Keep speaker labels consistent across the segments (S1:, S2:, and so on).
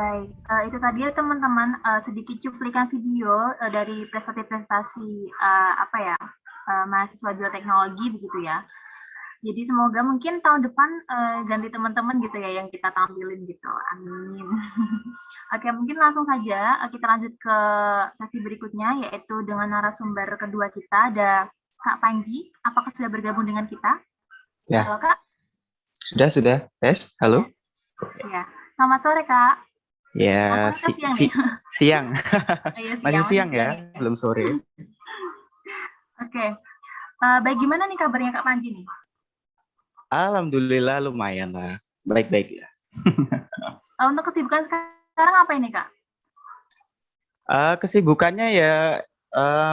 S1: Baik, itu tadi ya teman-teman, sedikit cuplikan video dari prestasi-prestasi mahasiswa bioteknologi begitu ya. Jadi semoga mungkin tahun depan ganti teman-teman gitu ya yang kita tampilin gitu. Amin. Oke, mungkin langsung saja kita lanjut ke sesi berikutnya yaitu dengan narasumber kedua kita ada Kak Panji. Apakah sudah bergabung dengan kita?
S2: Ya,
S1: Halo Kak.
S2: sudah. Tes, halo.
S1: Ya, selamat sore Kak.
S2: Ya,
S1: Langsung ke siang nih.
S2: siang.
S1: Iya
S2: Masih
S1: siang, masih
S2: siang
S1: siang
S2: ya,
S1: ya.
S2: belum sore.
S1: Oke, baik gimana nih kabarnya Kak Panji nih?
S2: Alhamdulillah lumayan lah. Baik-baik ya.
S1: Untuk kesibukan sekarang apa ini Kak?
S2: Kesibukannya ya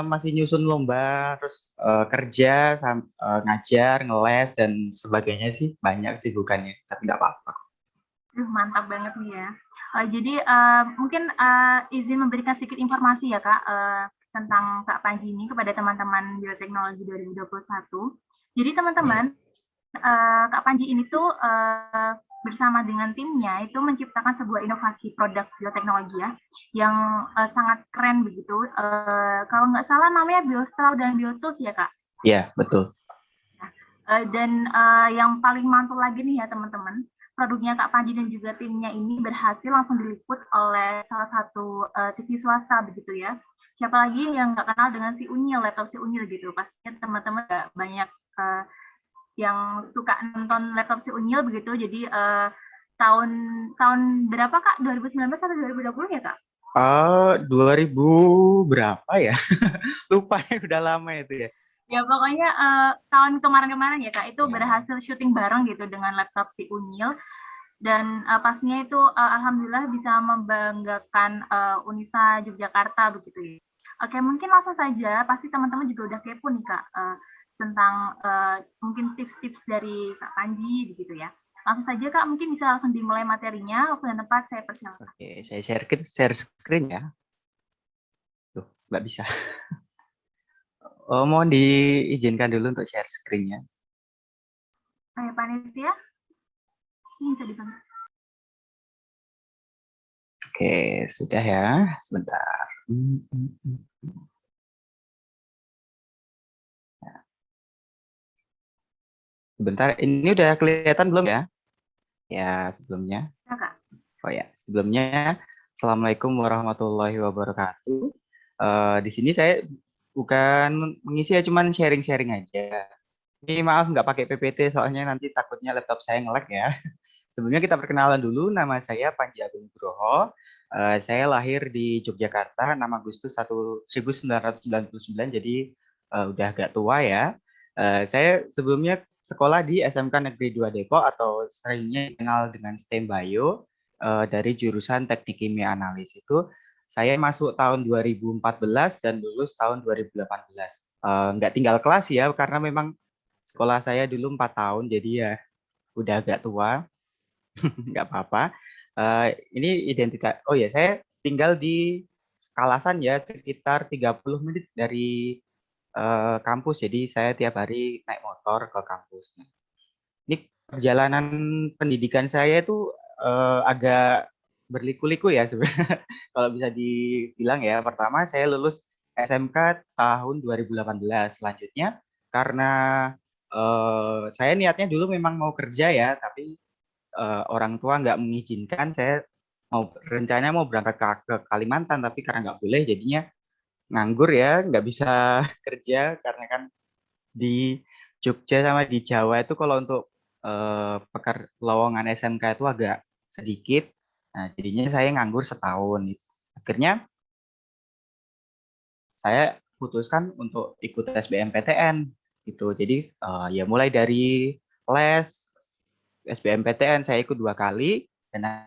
S2: masih nyusun lomba, terus kerja, ngajar, ngeles, dan sebagainya sih. Banyak kesibukannya, tapi nggak apa-apa.
S1: Mantap banget nih ya. Jadi mungkin izin memberikan sedikit informasi ya Kak tentang Kak Panji ini kepada teman-teman Bioteknologi 2021. Jadi teman-teman, Kak Panji ini tuh bersama dengan timnya itu menciptakan sebuah inovasi produk bioteknologi ya yang sangat keren begitu. Kalau nggak salah namanya BioStraw dan BioTools ya Kak.
S2: Iya, betul.
S1: Dan yang paling mantul lagi nih ya teman-teman, produknya Kak Panji dan juga timnya ini berhasil langsung diliput oleh salah satu TV swasta begitu ya. Siapa lagi yang nggak kenal dengan si Unyil, laptop si Unyil gitu. Pastinya teman-teman banyak yang suka nonton laptop si Unyil begitu. Jadi tahun tahun berapa Kak? 2019 atau 2020 ya Kak?
S2: 2000 berapa ya? Lupa ya, udah lama itu ya.
S1: Ya pokoknya tahun kemarin-kemarin ya Kak, itu berhasil syuting bareng gitu dengan laptop si Unyil. Dan pastinya itu alhamdulillah bisa membanggakan Unisa Yogyakarta begitu ya. Oke, mungkin langsung saja, pasti teman-teman juga udah kepo nih Kak tentang mungkin tips-tips dari Kak Panji begitu ya. Langsung saja Kak, mungkin bisa langsung dimulai materinya. Waktu dan tempat saya persilakan.
S2: Oke, saya share screen ya. Tuh, nggak bisa. Oh, mohon diizinkan dulu untuk share screen-nya.
S1: Panitia, ini bisa dibantu.
S2: Oke, sudah ya. Sebentar. Sebentar, ini udah kelihatan belum ya? Ya, sebelumnya.
S1: Ya, Kak.
S2: Oh ya, sebelumnya, Assalamualaikum warahmatullahi wabarakatuh. Di sini saya bukan mengisi ya, cuman sharing-sharing aja. Ini maaf nggak pakai PPT, soalnya nanti takutnya laptop saya nge-lag ya. Sebelumnya kita perkenalan dulu, nama saya Panji Agung Nugroho. Saya lahir di Yogyakarta, 6 Agustus 1999, jadi udah agak tua ya. Saya sebelumnya sekolah di SMK Negeri 2 Depok atau seringnya dikenal dengan STEM Bio dari jurusan Teknik Kimia Analis itu. Saya masuk tahun 2014 dan lulus tahun 2018. Nggak tinggal kelas ya, karena memang sekolah saya dulu 4 tahun, jadi ya udah agak tua. Nggak apa-apa. Ini identitas. Oh ya, saya tinggal di Kalasan ya, sekitar 30 menit dari kampus. Jadi saya tiap hari naik motor ke kampus. Nah, ini perjalanan pendidikan saya itu agak berliku-liku ya sebenarnya. Kalau bisa dibilang ya, pertama saya lulus SMK tahun 2018. Selanjutnya karena saya niatnya dulu memang mau kerja ya, tapi orang tua nggak mengizinkan. Saya rencananya mau berangkat ke Kalimantan, tapi karena nggak boleh jadinya nganggur ya, nggak bisa kerja karena kan di Jogja sama di Jawa itu kalau untuk lowongan SMK itu agak sedikit. Nah, jadinya saya nganggur setahun. Akhirnya saya putuskan untuk ikut SBMPTN gitu. Jadi ya mulai dari les SBMPTN saya ikut 2 kali dan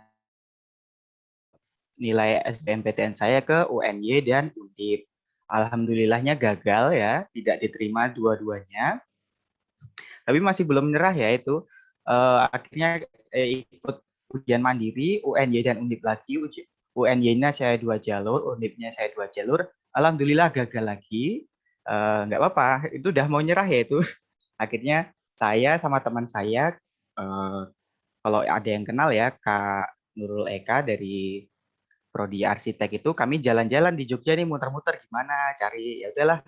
S2: nilai SBMPTN saya ke UNY dan Undip. Alhamdulillahnya gagal ya, tidak diterima dua-duanya. Tapi masih belum menyerah ya itu. Akhirnya ikut ujian mandiri, UNY dan Undip lagi. UNY-nya saya 2 jalur, Undipnya saya 2 jalur. Alhamdulillah gagal lagi. Nggak apa-apa, itu udah mau nyerah ya itu. Akhirnya saya sama teman saya, kalau ada yang kenal ya, Kak Nurul Eka dari prodi arsitek itu kami jalan-jalan di Jogja nih muter-muter gimana cari ya udahlah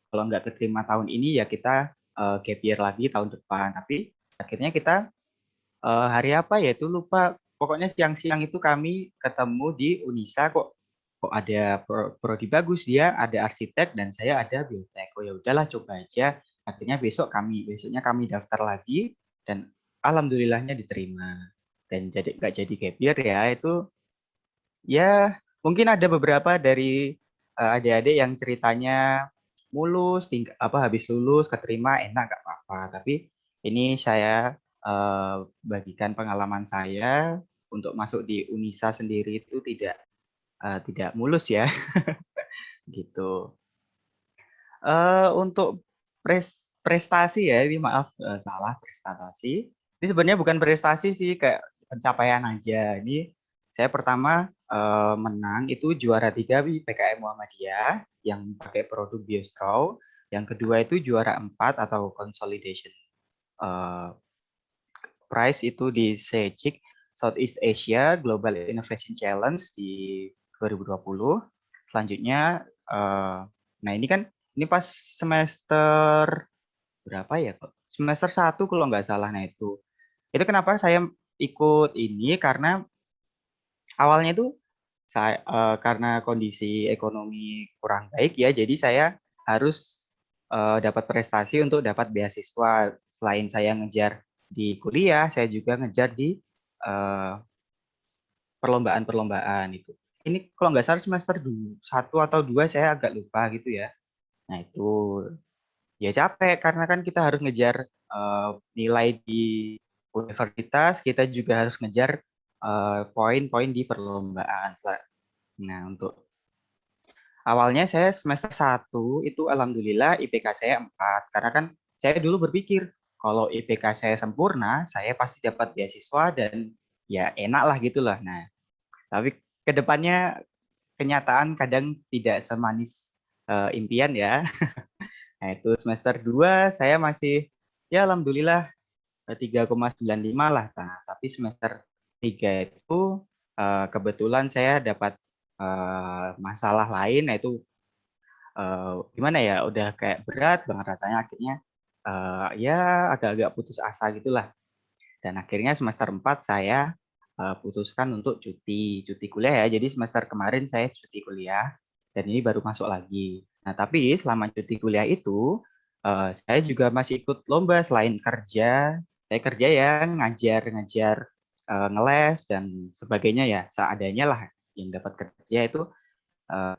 S2: kalau nggak keterima tahun ini ya kita gap year lagi tahun depan. Tapi akhirnya kita hari apa ya itu lupa. Pokoknya siang-siang itu kami ketemu di Unisa kok ada prodi bagus dia ada arsitek dan saya ada biotek. Oh ya udahlah coba aja. Akhirnya besoknya kami daftar lagi dan alhamdulillahnya diterima. Dan jadi nggak jadi gap year ya itu ya mungkin ada beberapa dari adik-adik yang ceritanya mulus, habis lulus keterima enak nggak apa-apa. Tapi ini saya bagikan pengalaman saya untuk masuk di Unisa sendiri itu tidak mulus ya, gitu. Untuk prestasi ya, ini maaf salah prestasi. Ini sebenarnya bukan prestasi sih, kayak pencapaian aja. Ini saya pertama menang itu juara 3 di PKM Muhammadiyah yang pakai produk Biostraw. Yang kedua itu juara 4 atau consolidation prize itu di SEGIC Southeast Asia Global Innovation Challenge di 2020. Selanjutnya, nah ini kan ini pas semester berapa ya kok? Semester 1 kalau nggak salah. Nah itu kenapa saya ikut ini karena awalnya itu saya karena kondisi ekonomi kurang baik ya, jadi saya harus dapat prestasi untuk dapat beasiswa. Selain saya ngejar di kuliah, saya juga ngejar di perlombaan-perlombaan itu. Ini kalau nggak salah semester 1 atau 2 saya agak lupa gitu ya. Nah itu ya capek karena kan kita harus ngejar nilai di universitas, kita juga harus ngejar poin-poin di perlombaan. Nah, untuk awalnya saya semester 1 itu alhamdulillah IPK saya 4 karena kan saya dulu berpikir kalau IPK saya sempurna, saya pasti dapat beasiswa dan ya enak lah gitulah. Nah, tapi kedepannya kenyataan kadang tidak semanis impian ya. Nah, itu semester 2 saya masih ya alhamdulillah 3,95 lah. Nah, tapi semester 3 itu kebetulan saya dapat masalah lain, yaitu gimana ya, udah kayak berat banget rasanya akhirnya ya agak-agak putus asa gitulah. Dan akhirnya semester 4 saya putuskan untuk cuti kuliah ya. Jadi semester kemarin saya cuti kuliah dan ini baru masuk lagi. Nah, tapi selama cuti kuliah itu saya juga masih ikut lomba selain kerja. Saya kerja ya ngajar ngeles dan sebagainya ya seadanya lah yang dapat kerja itu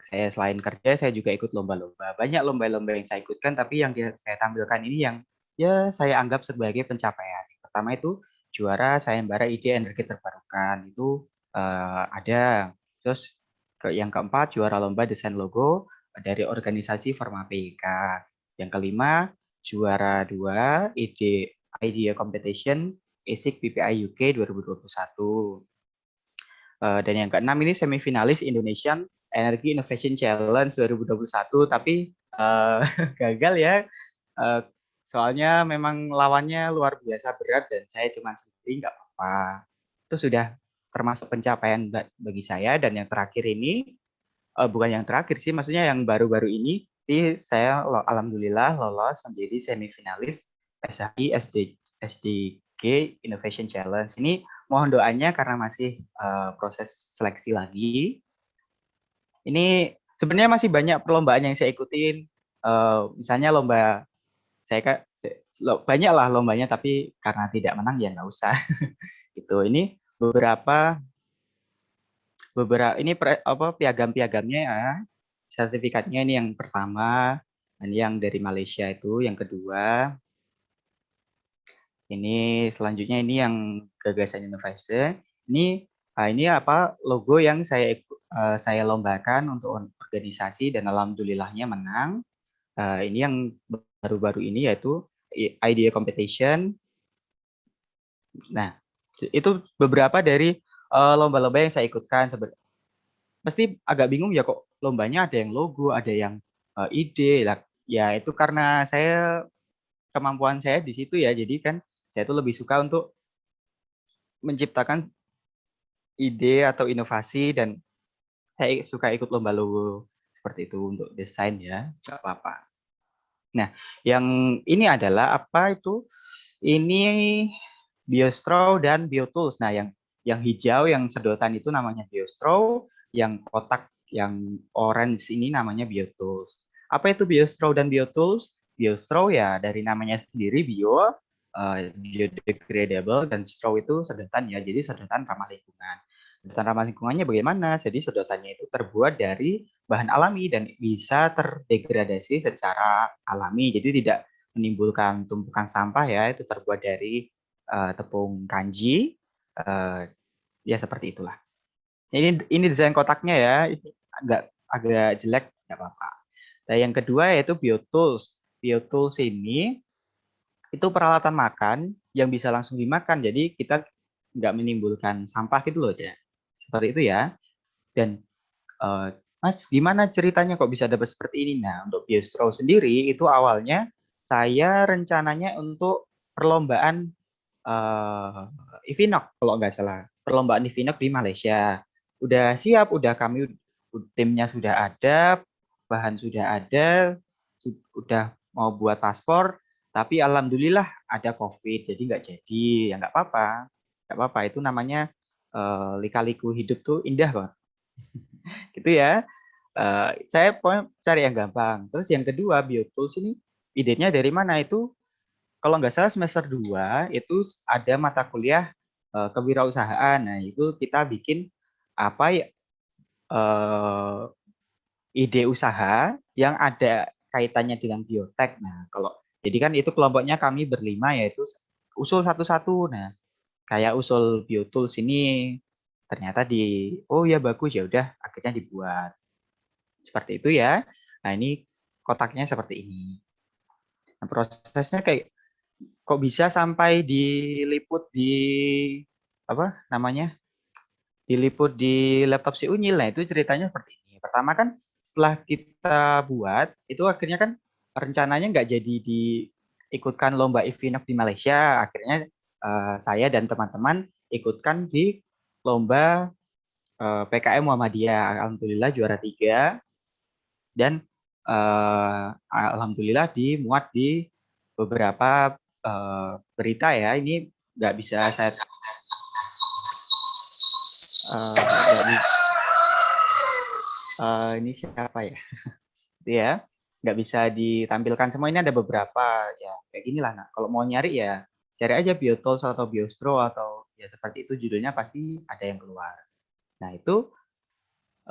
S2: saya selain kerja saya juga ikut lomba-lomba. Banyak lomba-lomba yang saya ikutkan tapi yang saya tampilkan ini yang ya saya anggap sebagai pencapaian. Pertama itu juara sayembara ide energi terbarukan itu ada. Terus yang keempat juara lomba desain logo dari organisasi Forma PIK. Yang kelima juara 2 ide idea competition ASIC PPI UK 2021. Dan yang keenam ini semifinalis Indonesian Energy Innovation Challenge 2021 tapi gagal ya. Soalnya memang lawannya luar biasa berat dan saya cuma sendiri nggak apa-apa. Itu sudah termasuk pencapaian bagi saya. Dan yang terakhir ini bukan yang terakhir sih, maksudnya yang baru-baru ini saya alhamdulillah lolos menjadi semifinalis SHI SDG Innovation Challenge. Ini mohon doanya karena masih proses seleksi lagi. Ini sebenarnya masih banyak perlombaan yang saya ikutin. Misalnya lomba saya banyak lah lombanya, tapi karena tidak menang ya nggak usah. Gitu. Ini beberapa ini piagam-piagamnya ya. Sertifikatnya ini yang pertama, dan yang dari Malaysia itu yang kedua. Ini selanjutnya ini yang gagasan inovasi. Ini apa logo yang saya lombakan untuk organisasi dan alhamdulillahnya menang. Ini yang baru-baru ini yaitu idea competition. Nah, itu beberapa dari lomba-lomba yang saya ikutkan. Pasti agak bingung ya kok lombanya ada yang logo, ada yang ide. Ya itu karena kemampuan saya di situ ya. Jadi kan saya tuh lebih suka untuk menciptakan ide atau inovasi dan saya suka ikut lomba logo seperti itu untuk desain ya, nggak apa-apa. Nah, yang ini adalah apa itu? Ini BioStraw dan BioTools. Nah, yang hijau, yang sedotan itu namanya BioStraw, yang kotak, yang orange ini namanya BioTools. Apa itu BioStraw dan BioTools? BioStraw ya dari namanya sendiri bio, biodegradable, dan straw itu sedotan ya, jadi sedotan ramah lingkungan. Sedotan ramah lingkungannya bagaimana? Jadi sedotannya itu terbuat dari bahan alami dan bisa terdegradasi secara alami, jadi tidak menimbulkan tumpukan sampah ya, itu terbuat dari tepung kanji, ya seperti itulah. Ini desain kotaknya ya, ini agak jelek, nggak apa-apa. Nah, yang kedua yaitu BioTools. BioTools ini itu peralatan makan yang bisa langsung dimakan, jadi kita nggak menimbulkan sampah gitu loh ya. Seperti itu ya. Dan Mas, gimana ceritanya kok bisa dapat seperti ini? Nah, untuk BioStraw sendiri itu awalnya saya rencananya untuk perlombaan Ivinok kalau nggak salah, perlombaan Ivinok di Malaysia. Udah siap, udah kami timnya sudah ada, bahan sudah ada, udah mau buat paspor, tapi alhamdulillah ada COVID, jadi nggak jadi. Ya nggak apa-apa, nggak apa-apa. Itu namanya lika-liku hidup tuh indah kok. Gitu ya. Saya pokoknya cari yang gampang. Terus yang kedua, BioTools ini idenya dari mana? Itu kalau nggak salah semester 2 itu ada mata kuliah kewirausahaan. Nah, itu kita bikin apa ya, ide usaha yang ada kaitannya dengan biotek. Nah, kalau jadi kan itu kelompoknya kami berlima yaitu usul satu-satu. Nah, kayak usul BioTools ini ternyata oh ya bagus ya udah akhirnya dibuat seperti itu ya. Nah, ini kotaknya seperti ini. Nah, prosesnya kayak kok bisa sampai diliput di apa namanya, diliput di laptop si Unyil. Nah, itu ceritanya seperti ini. Pertama kan setelah kita buat itu akhirnya kan rencananya nggak jadi diikutkan lomba Ivinok di Malaysia. Akhirnya saya dan teman-teman ikutkan di lomba PKM Muhammadiyah. Alhamdulillah juara 3 dan alhamdulillah dimuat di beberapa berita ya. Ini nggak bisa saya ini siapa ya? Itu ya, nggak bisa ditampilkan semua. Ini ada beberapa ya kayak gini lah. Nah, kalau mau nyari ya cari aja BioTools atau BioStro atau ya seperti itu, judulnya pasti ada yang keluar. Nah, itu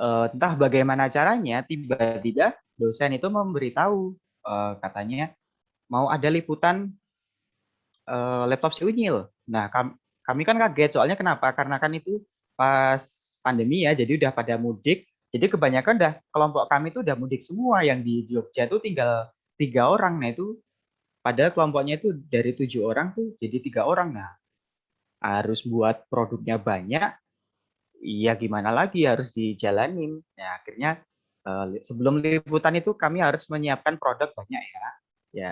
S2: entah bagaimana caranya tiba-tiba dosen itu memberitahu katanya mau ada liputan laptop si Unyil. Nah, kami kan kaget soalnya kenapa? Karena kan itu pas pandemi ya, jadi udah pada mudik. Jadi kebanyakan udah kelompok kami itu udah mudik semua. Yang di Jogja tuh tinggal 3 orang. Nah, itu padahal kelompoknya itu dari 7 orang tuh jadi 3 orang. Nah, harus buat produknya banyak. Iya gimana lagi harus dijalanin. Nah, akhirnya sebelum liputan itu kami harus menyiapkan produk banyak ya. Ya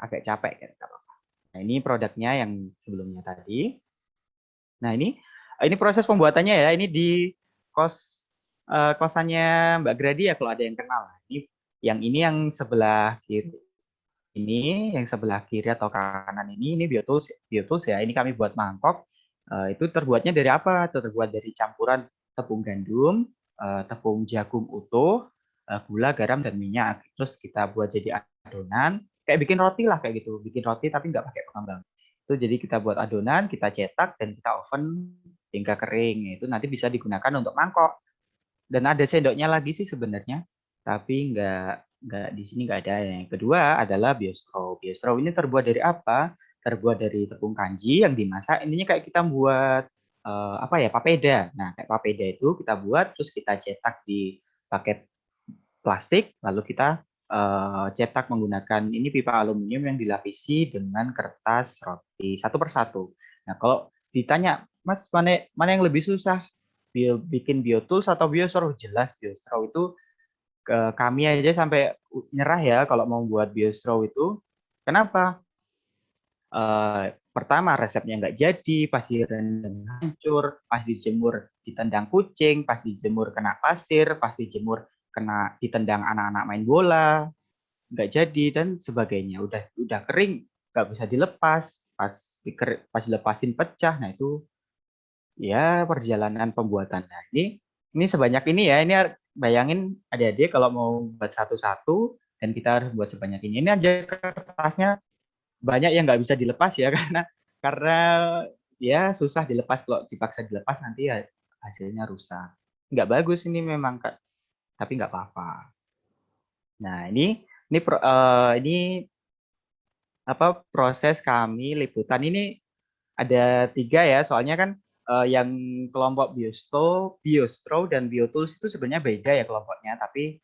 S2: agak capek kan. Nah, ini produknya yang sebelumnya tadi. Nah, ini proses pembuatannya ya. Ini di kosannya Mbak Gradi ya kalau ada yang kenal. Ini yang sebelah kiri. Ini yang sebelah kiri atau kanan ini BioTools, BioTools ya. Ini kami buat mangkok. Itu terbuatnya dari apa? Terbuat dari campuran tepung gandum, tepung jagung utuh, gula, garam, dan minyak. Terus kita buat jadi adonan. Kayak bikin roti lah kayak gitu. Bikin roti tapi nggak pakai pengembang. Itu jadi kita buat adonan, kita cetak, dan kita oven hingga kering. Itu nanti bisa digunakan untuk mangkok. Dan ada sendoknya lagi sih sebenarnya, tapi nggak di sini nggak ada. Yang kedua adalah BioStraw. BioStraw ini terbuat dari apa? Terbuat dari tepung kanji yang dimasak. Ininya kayak kita buat apa ya, papeda. Nah, kayak papeda itu kita buat terus kita cetak di paket plastik, lalu kita cetak menggunakan ini pipa aluminium yang dilapisi dengan kertas roti satu persatu. Nah, kalau ditanya, Mas, mana yang lebih susah? Bikin BioTools atau BioStraw? Jelas BioStraw itu kami aja sampai nyerah ya kalau mau buat BioStraw itu. Kenapa? pertama resepnya nggak jadi, pas direndam hancur, pas dijemur ditendang kucing, pas dijemur kena pasir, pas dijemur kena ditendang anak-anak main bola, nggak jadi dan sebagainya. Udah kering, nggak bisa dilepas, pas dilepasin pecah. Nah itu ya perjalanan pembuatan. Nah ini sebanyak ini ya. Ini bayangin adik-adik kalau mau buat satu-satu dan kita harus buat sebanyak ini. Ini aja kertasnya banyak yang nggak bisa dilepas ya karena ya susah dilepas, kalau dipaksa dilepas nanti ya hasilnya rusak. Nggak bagus ini memang Kak, tapi nggak apa-apa. Nah ini apa proses kami liputan ini ada 3 ya, soalnya kan yang kelompok Biostro dan Biotools itu sebenarnya beda ya kelompoknya, tapi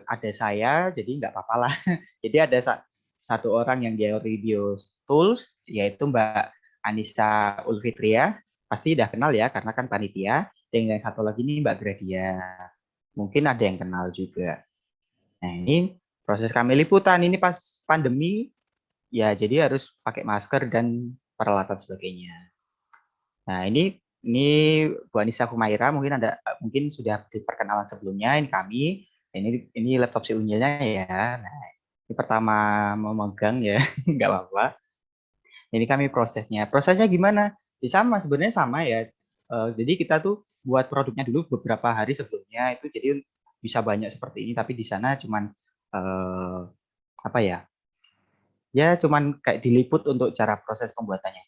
S2: ada saya, jadi nggak apa-apa lah. Jadi ada satu orang yang dari Biotools, yaitu Mbak Anissa Ulfitria, pasti udah kenal ya, karena kan panitia. Dan yang satu lagi ini Mbak Gradia, mungkin ada yang kenal juga. Nah ini proses kami liputan, ini pas pandemi, ya jadi harus pakai masker dan peralatan sebagainya. Nah, ini Bu Anissa Humaira, mungkin sudah di perkenalan sebelumnya, ini kami. Ini laptop si Unyilnya ya. Nah, ini pertama memegang ya, nggak apa-apa. Ini kami prosesnya. Prosesnya gimana? Ya sama, sebenarnya sama ya. Jadi kita tuh buat produknya dulu beberapa hari sebelumnya, itu jadi bisa banyak seperti ini, tapi di sana cuman apa ya? Ya cuman kayak diliput untuk cara proses pembuatannya.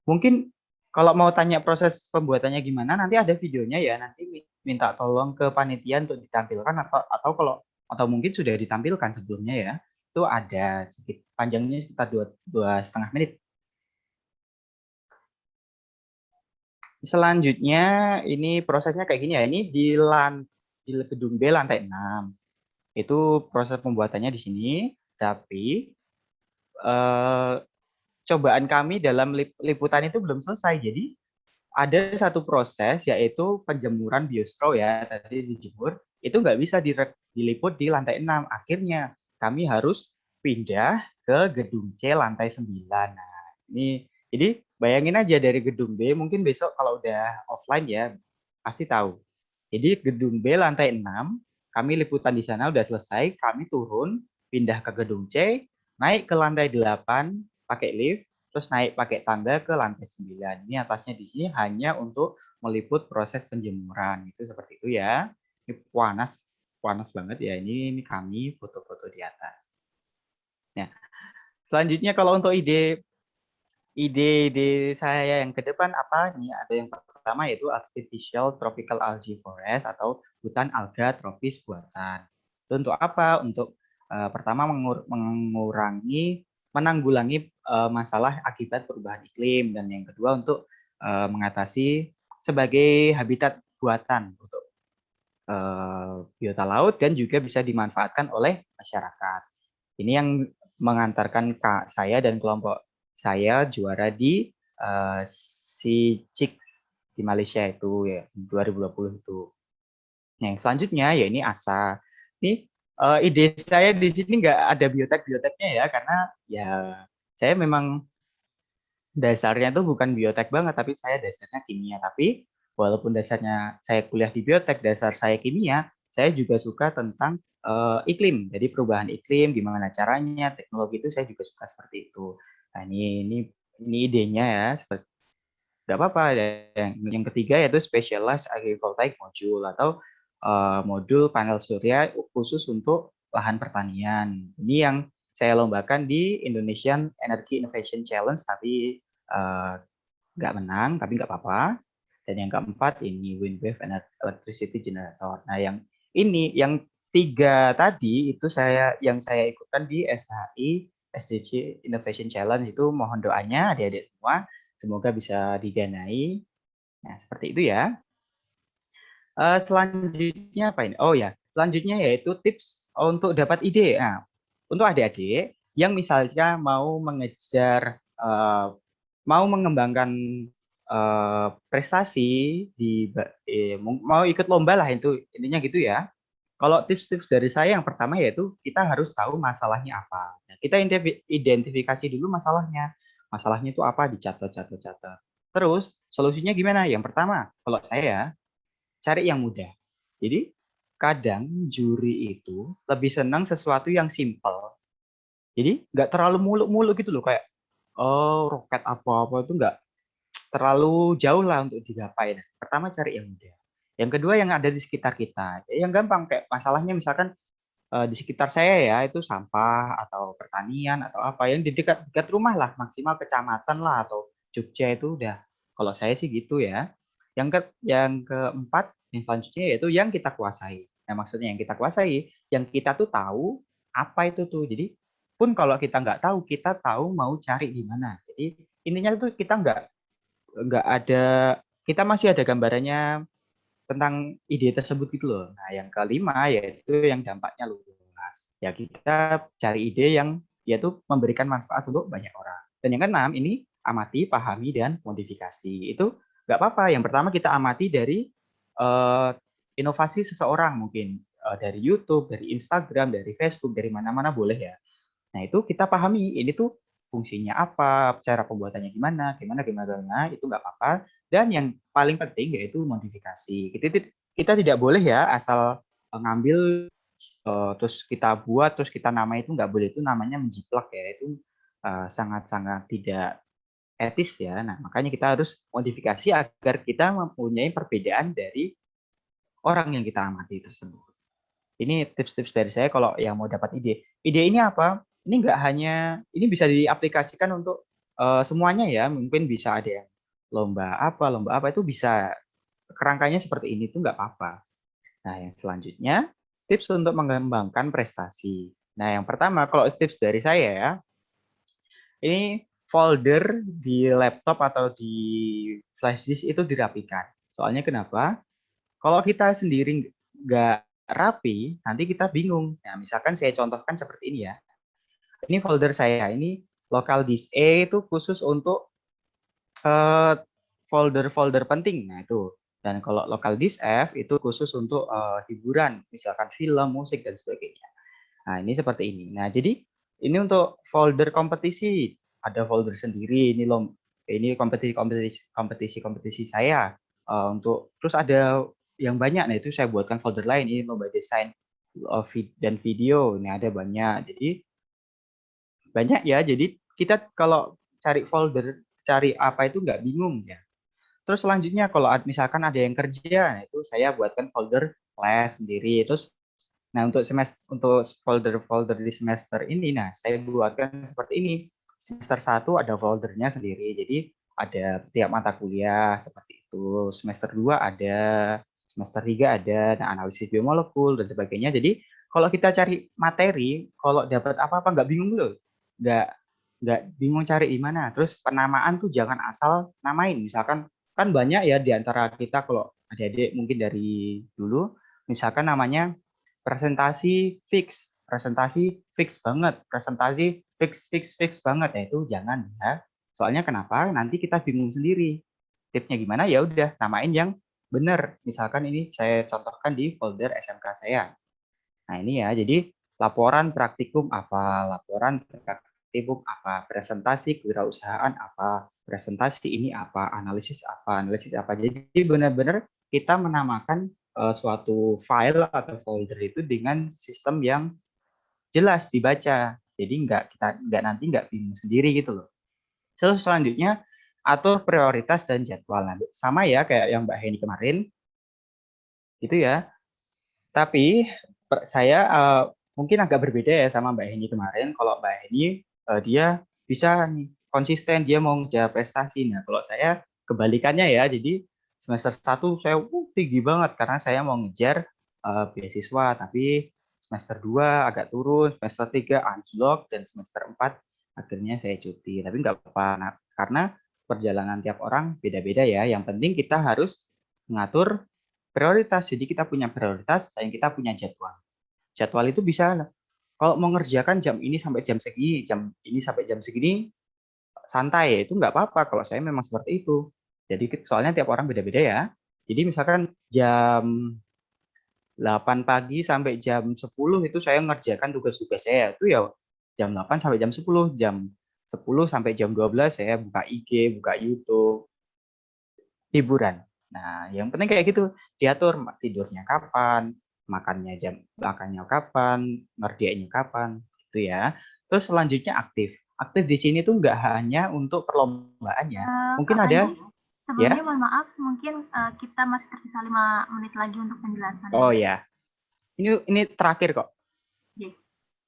S2: Mungkin kalau mau tanya proses pembuatannya gimana, nanti ada videonya ya. Nanti minta tolong ke panitia untuk ditampilkan, atau mungkin sudah ditampilkan sebelumnya ya. Itu ada sedikit panjangnya sekitar 2,5 menit. Selanjutnya ini prosesnya kayak gini ya. Ini di gedung B lantai 6. Itu proses pembuatannya di sini. Tapi eh, cobaan kami dalam liputan itu belum selesai. Jadi ada satu proses yaitu penjemuran biostro ya, tadi dijemur itu nggak bisa diliput di lantai 6. Akhirnya kami harus pindah ke gedung C lantai 9. Nah ini jadi bayangin aja dari gedung B, mungkin besok kalau udah offline ya pasti tahu. Jadi gedung B lantai 6 kami liputan di sana udah selesai, kami turun pindah ke gedung C, naik ke lantai 8 pakai lift, terus naik pakai tangga ke lantai 9. Ini atasnya di sini hanya untuk meliput proses penjemuran. Itu seperti itu ya. Ini panas, panas banget ya. Ini kami foto-foto di atas. Nah, selanjutnya kalau untuk ide saya yang ke depan apa nih? Ada yang pertama yaitu artificial tropical algae forest atau hutan alga tropis buatan. Itu untuk apa? Untuk pertama menanggulangi masalah akibat perubahan iklim, dan yang kedua untuk mengatasi sebagai habitat buatan untuk biota laut dan juga bisa dimanfaatkan oleh masyarakat. Ini yang mengantarkan saya dan kelompok saya juara di SEA-CIX di Malaysia itu ya 2020 itu. Nah, yang selanjutnya ya ini ASA. Ini ide saya di sini nggak ada biotek-bioteknya ya, karena ya saya memang dasarnya tuh bukan biotek banget, tapi saya dasarnya kimia. Tapi walaupun dasarnya saya kuliah di biotek, dasar saya kimia, saya juga suka tentang iklim. Jadi perubahan iklim, gimana caranya, teknologi itu saya juga suka seperti itu. Nah, ini idenya ya, nggak apa-apa. Yang ketiga yaitu specialized agrivoltaic module atau modul panel surya khusus untuk lahan pertanian. Ini yang saya lombakan di Indonesian Energy Innovation Challenge, tapi nggak menang, tapi nggak apa-apa. Dan yang keempat ini wind wave electricity generator. Nah, yang 3 tadi itu yang saya ikutkan di SHI SDG Innovation Challenge, itu mohon doanya adik-adik semua, semoga bisa didanai. Nah, seperti itu ya. Selanjutnya apa ini? Oh ya, selanjutnya yaitu tips untuk dapat ide. Nah, untuk adik-adik yang misalnya mau mengembangkan prestasi mau ikut lomba lah, itu intinya gitu ya. Kalau tips-tips dari saya yang pertama yaitu kita harus tahu masalahnya apa. Nah, kita identifikasi dulu masalahnya. Masalahnya itu apa, dicatat, catat, catat. Terus solusinya gimana? Yang pertama, kalau saya cari yang mudah. Jadi kadang juri itu lebih senang sesuatu yang simple. Jadi nggak terlalu muluk-muluk gitu loh, kayak oh roket apa-apa itu nggak terlalu jauh lah untuk digapai. Nah, pertama cari yang mudah. Yang kedua yang ada di sekitar kita. Yang gampang kayak masalahnya misalkan di sekitar saya ya itu sampah atau pertanian atau apa yang di dekat-dekat rumah lah, maksimal kecamatan lah atau Jogja itu udah. Kalau saya sih gitu ya. Yang keempat yang selanjutnya yaitu yang kita kuasai. Nah, maksudnya yang kita kuasai, yang kita tuh tahu apa itu tuh. Jadi pun kalau kita nggak tahu, kita tahu mau cari di mana. Jadi intinya tuh kita nggak ada, kita masih ada gambarannya tentang ide tersebut gitu loh. Nah, yang kelima yaitu yang dampaknya luas. Ya kita cari ide yang yaitu memberikan manfaat untuk banyak orang. Dan yang keenam ini amati, pahami, dan modifikasi. Itu nggak apa-apa. Yang pertama kita amati dari uh, inovasi seseorang mungkin dari YouTube, dari Instagram, dari Facebook, dari mana-mana boleh ya. Nah, itu kita pahami ini tuh fungsinya apa, cara pembuatannya gimana, gimana, itu nggak apa-apa. Dan yang paling penting yaitu modifikasi. Kita tidak boleh ya asal ngambil terus kita buat, terus kita nama itu nggak boleh, itu namanya menjiplak ya, itu sangat-sangat tidak etis ya. Nah, makanya kita harus modifikasi agar kita mempunyai perbedaan dari orang yang kita amati tersebut. Ini tips-tips dari saya kalau yang mau dapat ide. Ide ini apa? Ini nggak hanya, ini bisa diaplikasikan untuk semuanya ya. Mungkin bisa ada yang lomba apa itu bisa kerangkanya seperti ini tuh nggak apa-apa. Nah, yang selanjutnya tips untuk mengembangkan prestasi. Nah, yang pertama kalau tips dari saya ya, ini folder di laptop atau di flash disk itu dirapikan. Soalnya kenapa? Kalau kita sendiri nggak rapi, nanti kita bingung. Nah, misalkan saya contohkan seperti ini ya. Ini folder saya, ini local disk A itu khusus untuk folder-folder penting. Nah, itu. Dan kalau local disk F itu khusus untuk hiburan, misalkan film, musik, dan sebagainya. Nah, ini seperti ini. Nah, jadi ini untuk folder kompetisi, ada folder sendiri, ini kompetisi saya untuk terus ada yang banyak. Nah, itu saya buatkan folder lain, ini lomba desain dan video. Ini ada banyak. Jadi banyak ya. Jadi kita kalau cari folder, cari apa itu nggak bingung ya. Terus selanjutnya kalau misalkan ada yang kerja, nah itu saya buatkan folder les sendiri. Terus nah, untuk folder-folder di semester ini, nah saya buatkan seperti ini. Semester 1 ada foldernya sendiri. Jadi ada tiap mata kuliah seperti itu. Semester 2 ada, semester 3 ada, nah analisis biomolekul dan sebagainya. Jadi kalau kita cari materi, kalau dapat apa-apa nggak bingung loh. Nggak nggak bingung cari di mana. Terus penamaan tuh jangan asal namain. Misalkan kan banyak ya di antara kita kalau adik-adik mungkin dari dulu, misalkan namanya presentasi fix banget, presentasi fix banget, ya itu jangan ya. Soalnya kenapa? Nanti kita bingung sendiri. Tipsnya gimana? Ya udah, namain yang benar. Misalkan ini saya contohkan di folder SMK saya. Nah ini ya, jadi laporan praktikum apa, laporan praktikum apa, presentasi kewirausahaan apa, presentasi ini apa, analisis apa. Jadi benar-benar kita menamakan suatu file atau folder itu dengan sistem yang jelas dibaca. Jadi nanti nggak bingung sendiri gitu loh. Terus selanjutnya atur prioritas dan jadwal. Nah, sama ya kayak yang Mbak Heni kemarin, gitu ya. Tapi saya mungkin agak berbeda ya sama Mbak Heni kemarin. Kalau Mbak Heni dia bisa nih konsisten, dia mau ngejar prestasi. Nah, kalau saya kebalikannya ya. Jadi semester 1 saya tinggi banget karena saya mau ngejar beasiswa, tapi semester 2 agak turun, semester 3 anjlok, dan semester 4 akhirnya saya cuti. Tapi nggak apa-apa, nah, karena perjalanan tiap orang beda-beda ya. Yang penting kita harus mengatur prioritas. Jadi kita punya prioritas dan kita punya jadwal. Jadwal itu bisa kalau mau ngerjakan jam ini sampai jam segini, jam ini sampai jam segini santai, itu nggak apa-apa kalau saya memang seperti itu. Jadi soalnya tiap orang beda-beda ya. Jadi misalkan jam 8 pagi sampai jam 10 itu saya ngerjakan tugas-tugas saya. Itu ya jam 8 sampai jam 10, jam 10 sampai jam 12 saya buka IG, buka YouTube, hiburan. Nah, yang penting kayak gitu, diatur tidurnya kapan, makannya kapan, ngerjainnya kapan, gitu ya. Terus selanjutnya aktif. Aktif di sini tuh nggak hanya untuk perlombaan ya. Mungkin
S1: Kak
S2: ada,
S1: Panji, sebelumnya
S2: ya.
S1: mohon maaf, mungkin kita masih tersisa 5 menit lagi untuk penjelasan
S2: Oh
S1: dari
S2: ya, ini terakhir kok.
S1: J.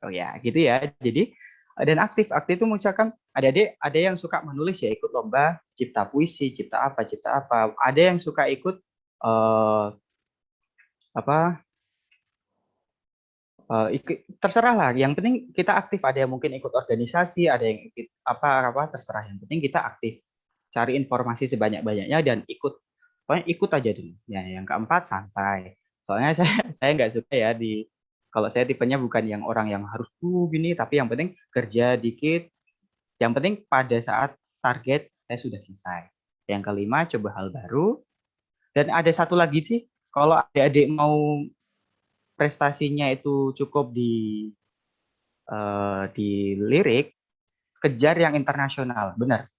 S2: Oh ya, gitu ya. Jadi dan aktif itu misalkan ada yang suka menulis ya ikut lomba cipta puisi, cipta apa. Ada yang suka ikut apa terserah lah. Yang penting kita aktif. Ada yang mungkin ikut organisasi, ada yang ikut apa terserah. Yang penting kita aktif. Cari informasi sebanyak-banyaknya dan ikut. Pokoknya ikut aja dulu. Ya, yang keempat santai. Soalnya saya nggak suka ya kalau saya tipenya bukan yang orang yang harus gini, tapi yang penting kerja dikit. Yang penting pada saat target saya sudah selesai. Yang kelima coba hal baru. Dan ada satu lagi sih, kalau adik-adik mau prestasinya itu cukup di lirik, kejar yang internasional, benar.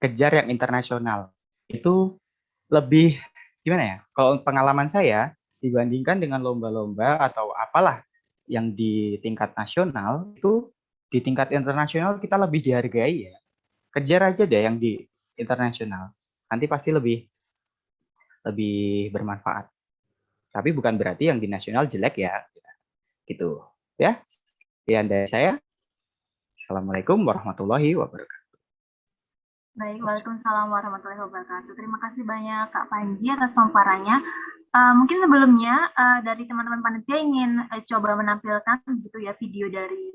S2: Kejar yang internasional. Itu lebih gimana ya? Kalau pengalaman saya dibandingkan dengan lomba-lomba atau apalah yang di tingkat nasional itu di tingkat internasional kita lebih dihargai ya. Kejar aja deh yang di internasional. Nanti pasti lebih lebih bermanfaat. Tapi bukan berarti yang di nasional jelek ya. Gitu. Ya. Sekian dari saya. Assalamualaikum warahmatullahi wabarakatuh.
S1: Baik, Waalaikumsalam warahmatullahi wabarakatuh. Terima kasih banyak Kak Panji atas pemaparannya. Mungkin sebelumnya dari teman-teman panitia ingin coba menampilkan gitu ya video dari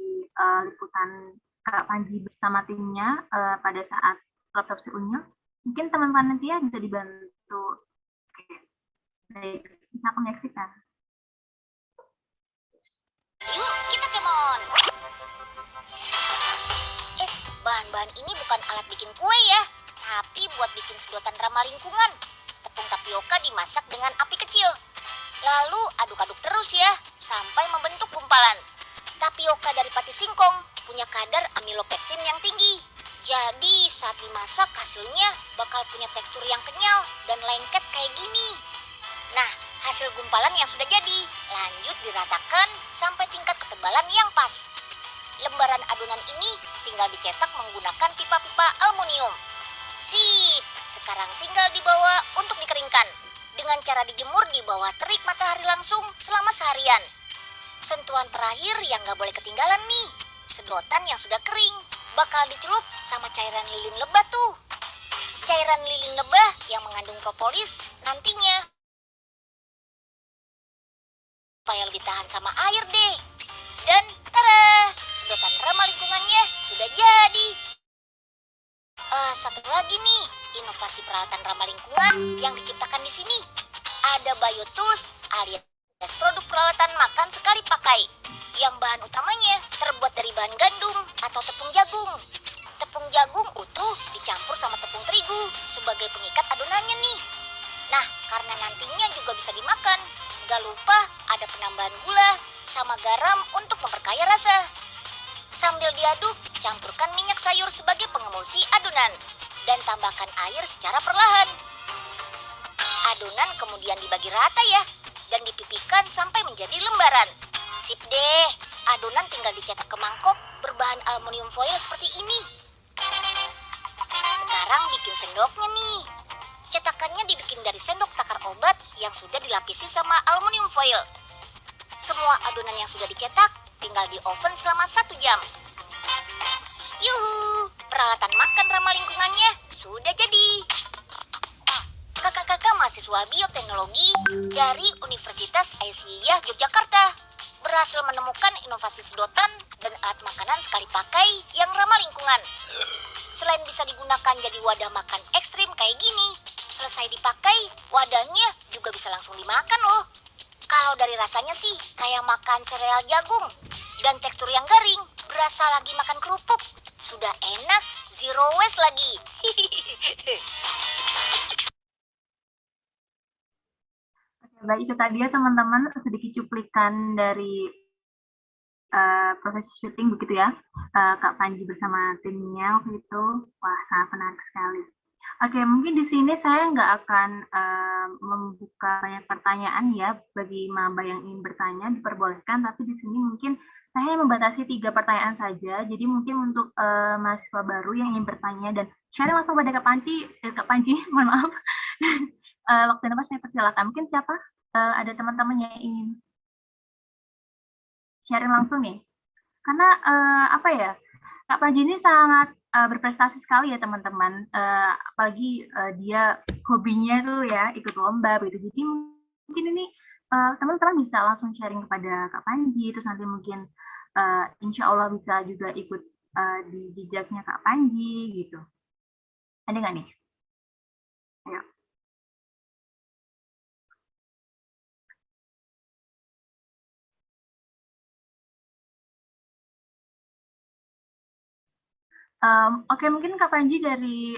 S1: liputan Kak Panji bersama timnya pada saat otopsi unyil. Mungkin teman panitia bisa dibantu. Oke. Baik, bisa aku menyaksikan.
S3: Yuk, kita kemon. Bahan-bahan ini bukan alat bikin kue ya, tapi buat bikin sedotan ramah lingkungan. Tepung tapioka dimasak dengan api kecil. Lalu aduk-aduk terus ya, sampai membentuk gumpalan. Tapioka dari pati singkong punya kadar amilopektin yang tinggi. Jadi saat dimasak hasilnya bakal punya tekstur yang kenyal dan lengket kayak gini. Nah, hasil gumpalan yang sudah jadi, lanjut diratakan sampai tingkat ketebalan yang pas. Lembaran adonan ini tinggal dicetak menggunakan pipa-pipa aluminium. Sip, sekarang tinggal dibawa untuk dikeringkan. Dengan cara dijemur di bawah terik matahari langsung selama seharian. Sentuhan terakhir yang gak boleh ketinggalan nih, sedotan yang sudah kering bakal dicelup sama cairan lilin lebah tuh. Cairan lilin lebah yang mengandung propolis nantinya supaya lebih tahan sama air deh. Dan tada, sedotan ramah lingkungannya sudah jadi. Satu lagi nih, inovasi peralatan ramah lingkungan yang diciptakan di sini. Ada BioTools alias produk peralatan makan sekali pakai. Yang bahan utamanya terbuat dari bahan gandum atau tepung jagung. Tepung jagung utuh dicampur sama tepung terigu sebagai pengikat adonannya nih. Nah, karena nantinya juga bisa dimakan, gak lupa ada penambahan gula sama garam untuk memperkaya rasa. Sambil diaduk, campurkan minyak sayur sebagai pengemulsi adonan dan tambahkan air secara perlahan. Adonan kemudian dibagi rata ya dan dipipihkan sampai menjadi lembaran. Sip deh, adonan tinggal dicetak ke mangkok berbahan aluminium foil seperti ini. Sekarang bikin sendoknya nih. Cetakannya dibikin dari sendok takar obat yang sudah dilapisi sama aluminium foil. Semua adonan yang sudah dicetak tinggal di oven selama 1 jam. Yuhu, peralatan makan ramah lingkungannya sudah jadi. Kakak-kakak mahasiswa bioteknologi dari Universitas Aisyah Yogyakarta berhasil menemukan inovasi sedotan dan alat makanan sekali pakai yang ramah lingkungan. Selain bisa digunakan jadi wadah makan ekstrim kayak gini, selesai dipakai, wadahnya juga bisa langsung dimakan loh. Kalau dari rasanya sih kayak makan sereal jagung dan tekstur yang garing, berasa lagi makan kerupuk. Sudah enak, zero waste lagi.
S1: Baik, itu tadi ya teman-teman sedikit cuplikan dari proses syuting begitu ya, Kak Panji bersama timnya waktu itu. Wah, sangat menarik sekali. Oke, mungkin di sini saya nggak akan membuka banyak pertanyaan ya bagi maba yang ingin bertanya, diperbolehkan, tapi di sini mungkin saya membatasi 3 pertanyaan saja. Jadi mungkin untuk mahasiswa baru yang ingin bertanya dan sharing langsung pada Kak Panji, mohon maaf. Waktu Bapak saya persilakan. Mungkin siapa? Ada teman-teman yang ingin sharing langsung nih. Karena apa ya, Kak Panji ini sangat berprestasi sekali ya teman-teman. Apalagi dia hobinya tuh ya ikut lomba gitu. Jadi mungkin ini teman-teman bisa langsung sharing kepada Kak Panji, terus nanti mungkin insya Allah bisa juga ikut di jejaknya Kak Panji gitu. Ada nggak nih? Ayo. Oke, mungkin Kak Panji dari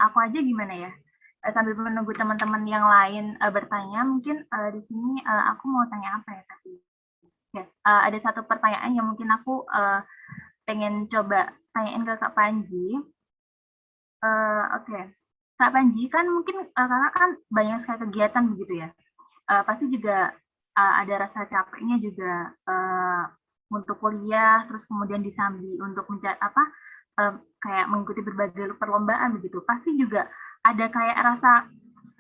S1: aku aja gimana ya? Sambil menunggu teman-teman yang lain bertanya, mungkin di sini aku mau tanya apa ya tadi? Ya, ada satu pertanyaan yang mungkin aku pengen coba tanyain ke Kak Panji. Oke, Kak Panji kan mungkin kakak kan banyak sekali kegiatan begitu ya. Pasti juga ada rasa capeknya juga untuk kuliah, terus kemudian disambi untuk mencari kayak mengikuti berbagai perlombaan begitu. Pasti juga ada kayak rasa,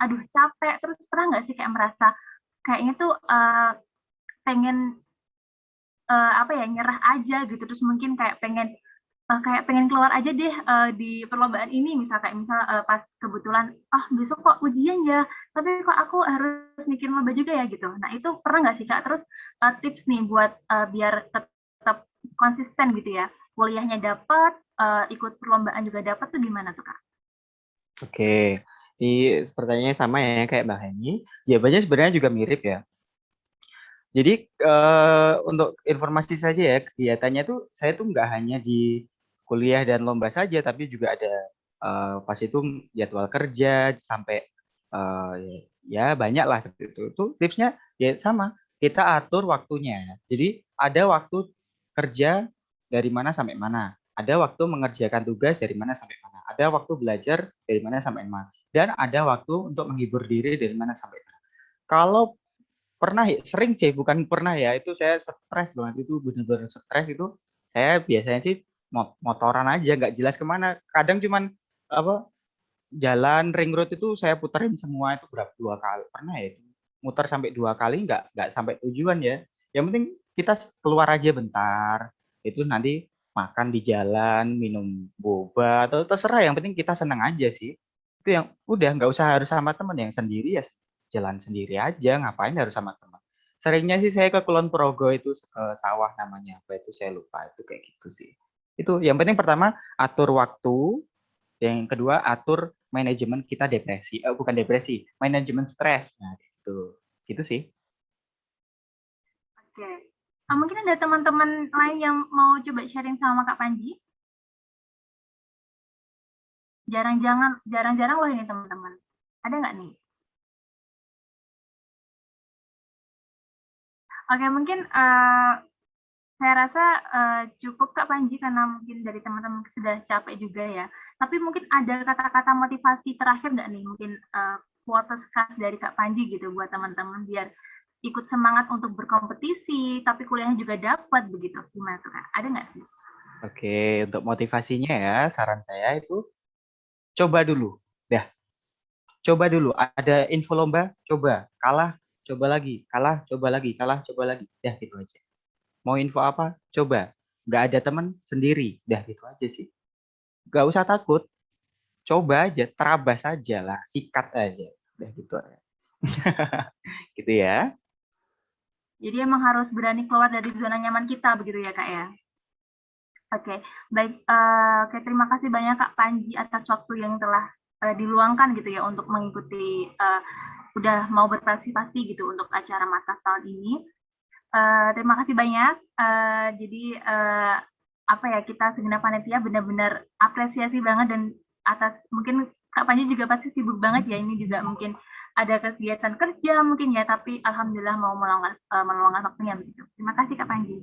S1: aduh capek. Terus pernah nggak sih kayak merasa kayaknya tuh pengen nyerah aja gitu. Terus mungkin kayak pengen keluar aja deh di perlombaan ini, misal pas kebetulan besok kok ujian ya, tapi kok aku harus bikin lomba juga ya gitu. Nah itu pernah nggak sih Kak? Terus tips nih buat biar tetap konsisten gitu ya, kuliahnya dapat, ikut perlombaan juga dapat tuh gimana tuh Kak?
S2: Oke, ini pertanyaannya sama ya kayak Mbak Hani. Jawabannya sebenarnya juga mirip ya. Jadi untuk informasi saja ya, kegiatannya tuh saya tuh nggak hanya di kuliah dan lomba saja, tapi juga ada pas itu jadwal kerja sampai ya banyak lah seperti itu. Itu tipsnya ya sama, kita atur waktunya. Jadi ada waktu kerja dari mana sampai mana, ada waktu mengerjakan tugas dari mana sampai mana, ada waktu belajar dari mana sampai mana, dan ada waktu untuk menghibur diri dari mana sampai mana. Kalau pernah ya, sering sih, bukan pernah ya, itu saya stres banget, itu benar-benar stres itu. Saya biasanya sih motoran aja, nggak jelas kemana. Kadang cuman apa jalan ring road itu saya puterin semua itu berapa 2 kali pernah ya, muter sampai 2 kali nggak sampai tujuan ya. Yang penting kita keluar aja bentar, itu nanti makan di jalan, minum boba atau terserah. Yang penting kita senang aja sih. Itu yang udah nggak usah harus sama temen, yang sendiri ya jalan sendiri aja, ngapain harus sama teman. Seringnya sih saya ke Kulon Progo itu sawah namanya apa itu saya lupa, itu kayak gitu sih. Itu yang penting pertama atur waktu, yang kedua atur manajemen kita depresi, bukan depresi, manajemen stres. Nah, gitu. Gitu sih.
S1: Oke. Mungkin ada teman-teman lain yang mau coba sharing sama Kak Panji? Jarang-jarang loh ini teman-teman. Ada nggak nih? Oke, mungkin saya rasa cukup Kak Panji karena mungkin dari teman-teman sudah capek juga ya. Tapi mungkin ada kata-kata motivasi terakhir nggak nih? Mungkin quotes khas dari Kak Panji gitu buat teman-teman biar ikut semangat untuk berkompetisi, tapi kuliahnya juga dapat begitu. Gimana tuh Kak? Ada nggak sih?
S2: Oke, untuk motivasinya ya, saran saya itu coba dulu. Dah, coba dulu. Ada info lomba, coba. Kalah, coba lagi. Kalah, coba lagi. Kalah, coba lagi. Dah, gitu aja. Mau info apa? Coba. Nggak ada teman, sendiri. Dah, gitu aja sih. Nggak usah takut. Coba aja, terabas aja lah. Sikat aja. Dah, gitu aja. Gitu ya.
S1: Jadi emang harus berani keluar dari zona nyaman kita, begitu ya Kak ya? Oke, baik. Oke, terima kasih banyak Kak Panji atas waktu yang telah diluangkan gitu ya untuk mengikuti udah mau berpartisipasi gitu untuk acara Matas tahun ini. Terima kasih banyak. Jadi kita segenap panitia benar-benar apresiasi banget dan atas mungkin Kak Panji juga pasti sibuk banget ya, ini juga mungkin ada kegiatan kerja mungkin ya, tapi alhamdulillah mau meluangkan waktunya begitu. Terima kasih Kak Panji.